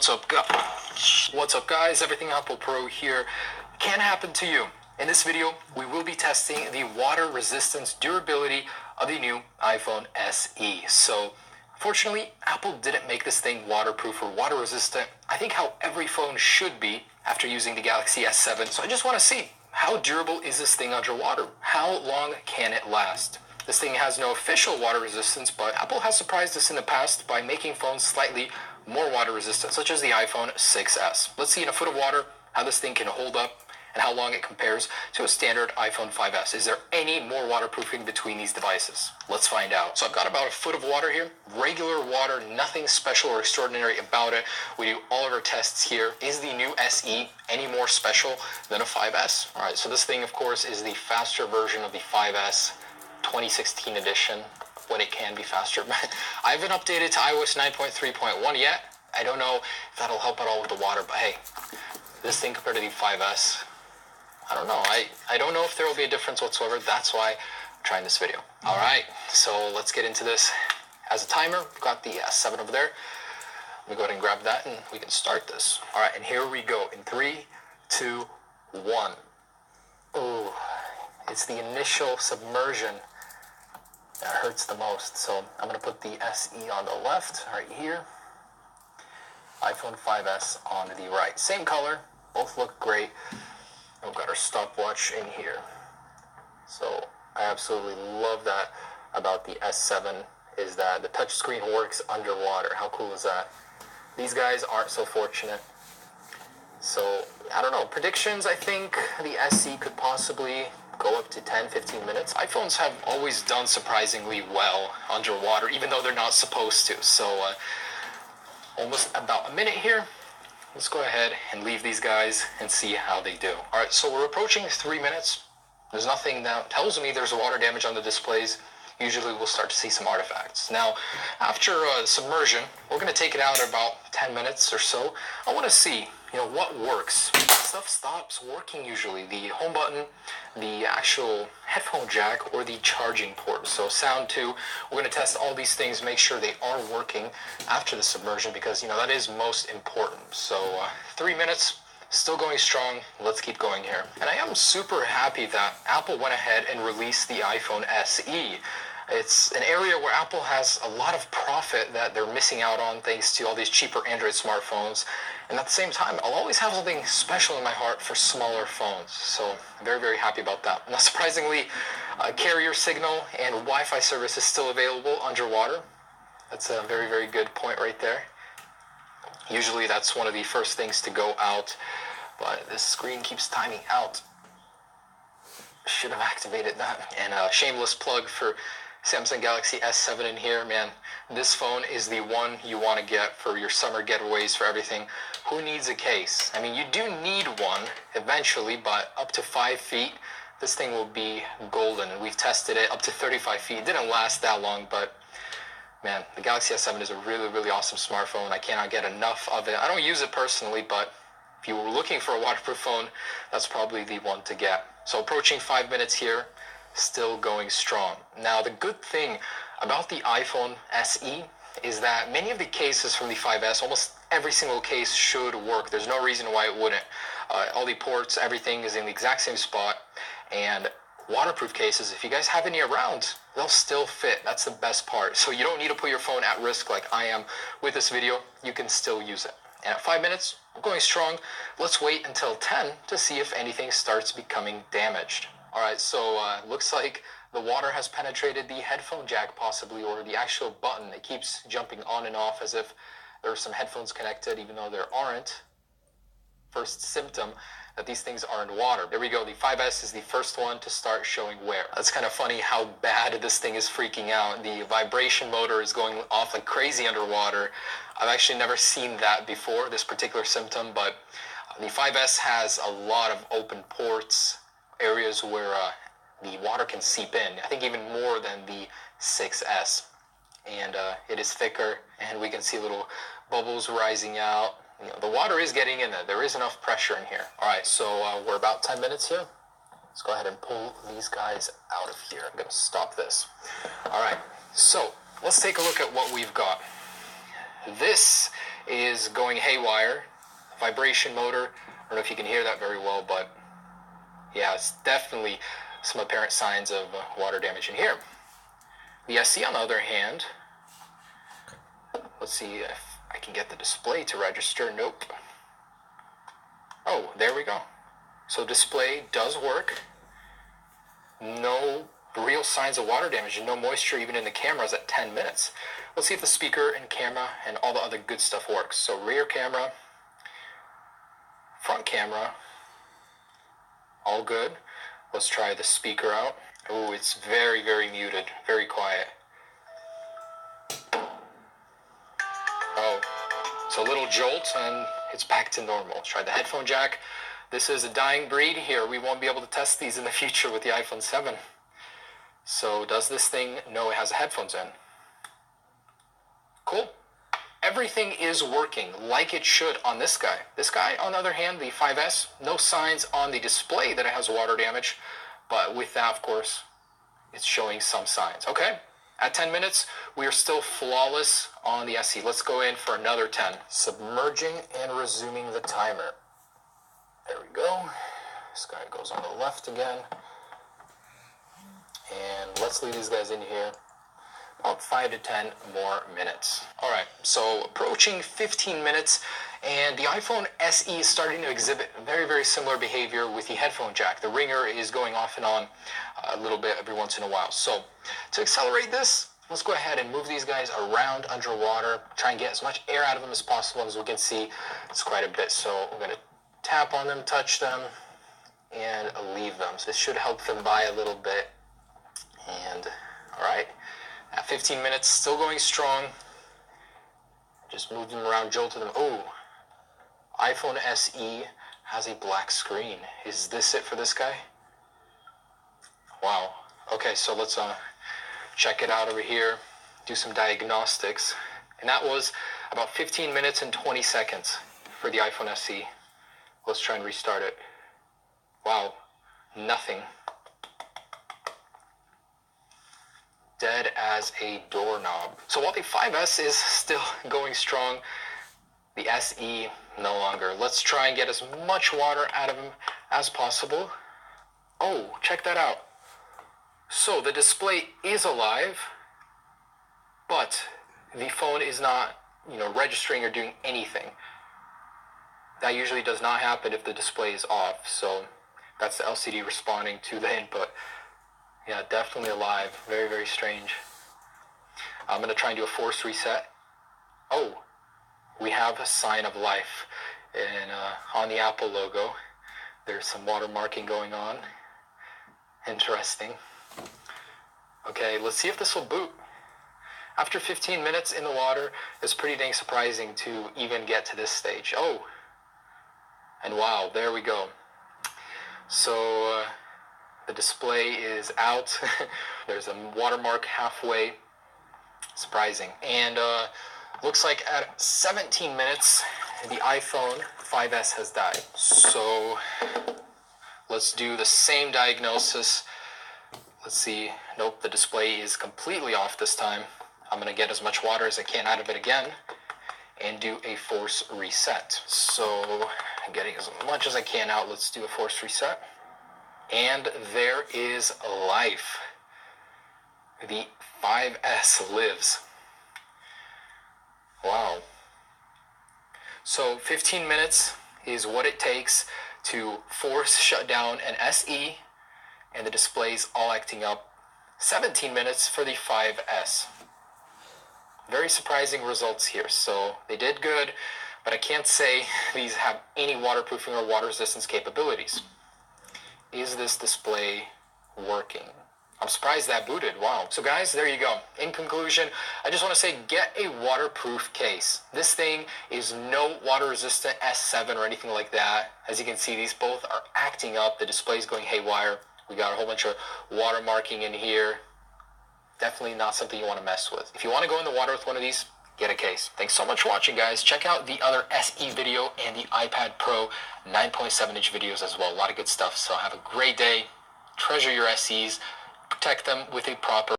What's up, guys? Everything Apple Pro here. Can happen to you. In this video, we will be testing the water resistance durability of the new iPhone SE. So, fortunately, Apple didn't make this thing waterproof or water resistant. I think how every phone should be after using the Galaxy S7. So I just want to see, how durable is this thing underwater? How long can it last? This thing has no official water resistance, but Apple has surprised us in the past by making phones slightly more water resistant, such as the iPhone 6s. Let's see in a foot of water how this thing can hold up and how long it compares to a standard iPhone 5s. Is there any more waterproofing between these devices? Let's find out. So I've got about a foot of water here. Regular water, nothing special or extraordinary about it. We do all of our tests here. Is the new SE any more special than a 5s? All right, so this thing, of course, is the faster version of the 5s 2016 edition, when it can be faster. I haven't updated to iOS 9.3.1 yet. I don't know if that'll help at all with the water, but hey, this thing compared to the 5s, I don't know. I don't know if there will be a difference whatsoever. That's why I'm trying this video. All right, so let's get into this. As a timer, we've got the S7 over there. Let me go ahead and grab that and we can start this. All right, and here we go in 3, 2, 1. Oh, it's the initial submersion that hurts the most. So I'm going to put the SE on the left, right here. iPhone 5s on the right. Same color, both look great. And we've got our stopwatch in here. So I absolutely love that about the S7, is that the touchscreen works underwater. How cool is that? These guys aren't so fortunate. So, I don't know, predictions, I think the SE could possibly go up to 10-15 minutes. iPhones have always done surprisingly well underwater, even though they're not supposed to. So, almost about a minute here. Let's go ahead and leave these guys and see how they do. All right, so we're approaching 3 minutes. There's nothing that tells me there's water damage on the displays. Usually we'll start to see some artifacts. Now, after submersion, we're going to take it out at about 10 minutes or so. I want to see, what works. Stuff stops working usually. The home button, the actual headphone jack, or the charging port. So sound too. We're going to test all these things, make sure they are working after the submersion, because, that is most important. So 3 minutes. Still going strong. Let's keep going here. And I am super happy that Apple went ahead and released the iPhone SE. It's an area where Apple has a lot of profit that they're missing out on thanks to all these cheaper Android smartphones. And at the same time, I'll always have something special in my heart for smaller phones. So I'm very, very happy about that. Now, surprisingly, carrier signal and Wi-Fi service is still available underwater. That's a very, very good point right there. Usually that's one of the first things to go out, but this screen keeps timing out. Should have activated that. And a shameless plug for Samsung Galaxy S7 in here, man. This phone is the one you want to get for your summer getaways, for everything. Who needs a case? I mean, you do need one eventually, but up to 5 feet, this thing will be golden. And we've tested it up to 35 feet. It didn't last that long, but man, the Galaxy S7 is a really, really awesome smartphone. I cannot get enough of it. I don't use it personally, but if you were looking for a waterproof phone, that's probably the one to get. So approaching 5 minutes here, still going strong. Now, the good thing about the iPhone SE is that many of the cases from the 5s, almost every single case should work. There's no reason why it wouldn't. All the ports, everything is in the exact same spot. And waterproof cases, if you guys have any around, they'll still fit. That's the best part. So you don't need to put your phone at risk like I am with this video. You can still use it. And at 5 minutes, we're going strong. Let's wait until 10 to see if anything starts becoming damaged. All right, so looks like the water has penetrated the headphone jack possibly, or the actual button. It keeps jumping on and off as if there are some headphones connected, even though there aren't. First symptom that these things are in water. There we go. The 5s is the first one to start showing wear. That's kind of funny how bad this thing is freaking out. The vibration motor is going off like crazy underwater. I've actually never seen that before, this particular symptom, but the 5s has a lot of open ports, areas where the water can seep in. I think even more than the 6s. And it is thicker, and we can see little bubbles rising out. The water is getting in there. There is enough pressure in here. All right, so we're about 10 minutes here. Let's go ahead and pull these guys out of here. I'm going to stop this. All right, so let's take a look at what we've got. This is going haywire. Vibration motor. I don't know if you can hear that very well, but yeah, it's definitely some apparent signs of water damage in here. The SE, on the other hand, let's see if I can get the display to register. Nope. Oh, there we go. So display does work. No real signs of water damage and no moisture even in the cameras at 10 minutes. Let's see if the speaker and camera and all the other good stuff works. So rear camera, front camera, all good. Let's try the speaker out. Oh, it's very, very muted, very quiet. Oh, so a little jolt and it's back to normal. Let's try the headphone jack. This is a dying breed here. We won't be able to test these in the future with the iPhone 7. So does this thing know it has headphones in? Cool. Everything is working like it should on this guy. This guy, on the other hand, the 5S, no signs on the display that it has water damage, but with that, of course, it's showing some signs. Okay, at 10 minutes, we are still flawless on the SE. Let's go in for another 10. Submerging and resuming the timer. There we go. This guy goes on the left again. And let's leave these guys in here. About 5 to 10 more minutes. All right, so approaching 15 minutes, and the iPhone SE is starting to exhibit very, very similar behavior with the headphone jack. The ringer is going off and on a little bit every once in a while. So to accelerate this, let's go ahead and move these guys around underwater, try and get as much air out of them as possible. As we can see, it's quite a bit. So we're gonna tap on them, touch them, and leave them. So this should help them by a little bit. And all right. At 15 minutes, still going strong. Just moved them around, jolted them. Oh, iPhone SE has a black screen. Is this it for this guy? Wow. Okay, so let's check it out over here, do some diagnostics. And that was about 15 minutes and 20 seconds for the iPhone SE. Let's try and restart it. Wow, nothing. Dead as a doorknob. So while the 5S is still going strong, the SE no longer. Let's try and get as much water out of them as possible. Oh, check that out. So the display is alive, but the phone is not, registering or doing anything. That usually does not happen if the display is off. So that's the LCD responding to the input. Yeah, definitely alive. Very, very strange. I'm going to try and do a force reset. Oh, we have a sign of life. And on the Apple logo, there's some watermarking going on. Interesting. Okay, let's see if this will boot. After 15 minutes in the water, it's pretty dang surprising to even get to this stage. Oh, and wow, there we go. So, the display is out. There's a watermark halfway. Surprising. And looks like at 17 minutes, the iPhone 5S has died. So let's do the same diagnosis. Let's see. Nope, the display is completely off this time. I'm going to get as much water as I can out of it again and do a force reset. So I'm getting as much as I can out. Let's do a force reset. And there is life. The 5S lives. Wow. So 15 minutes is what it takes to force shut down an SE, and the display's all acting up. 17 minutes for the 5S. Very surprising results here. So they did good, but I can't say these have any waterproofing or water resistance capabilities. Is this display working? I'm surprised that booted. Wow. So guys, there you go. In conclusion, I just want to say get a waterproof case. This thing is no water resistant S7 or anything like that. As you can see, these both are acting up. The display's going haywire. We got a whole bunch of watermarking in here. Definitely not something you want to mess with. If you want to go in the water with one of these, get a case. Thanks so much for watching, guys. Check out the other SE video and the iPad Pro 9.7-inch videos as well. A lot of good stuff. So have a great day. Treasure your SEs. Protect them with a proper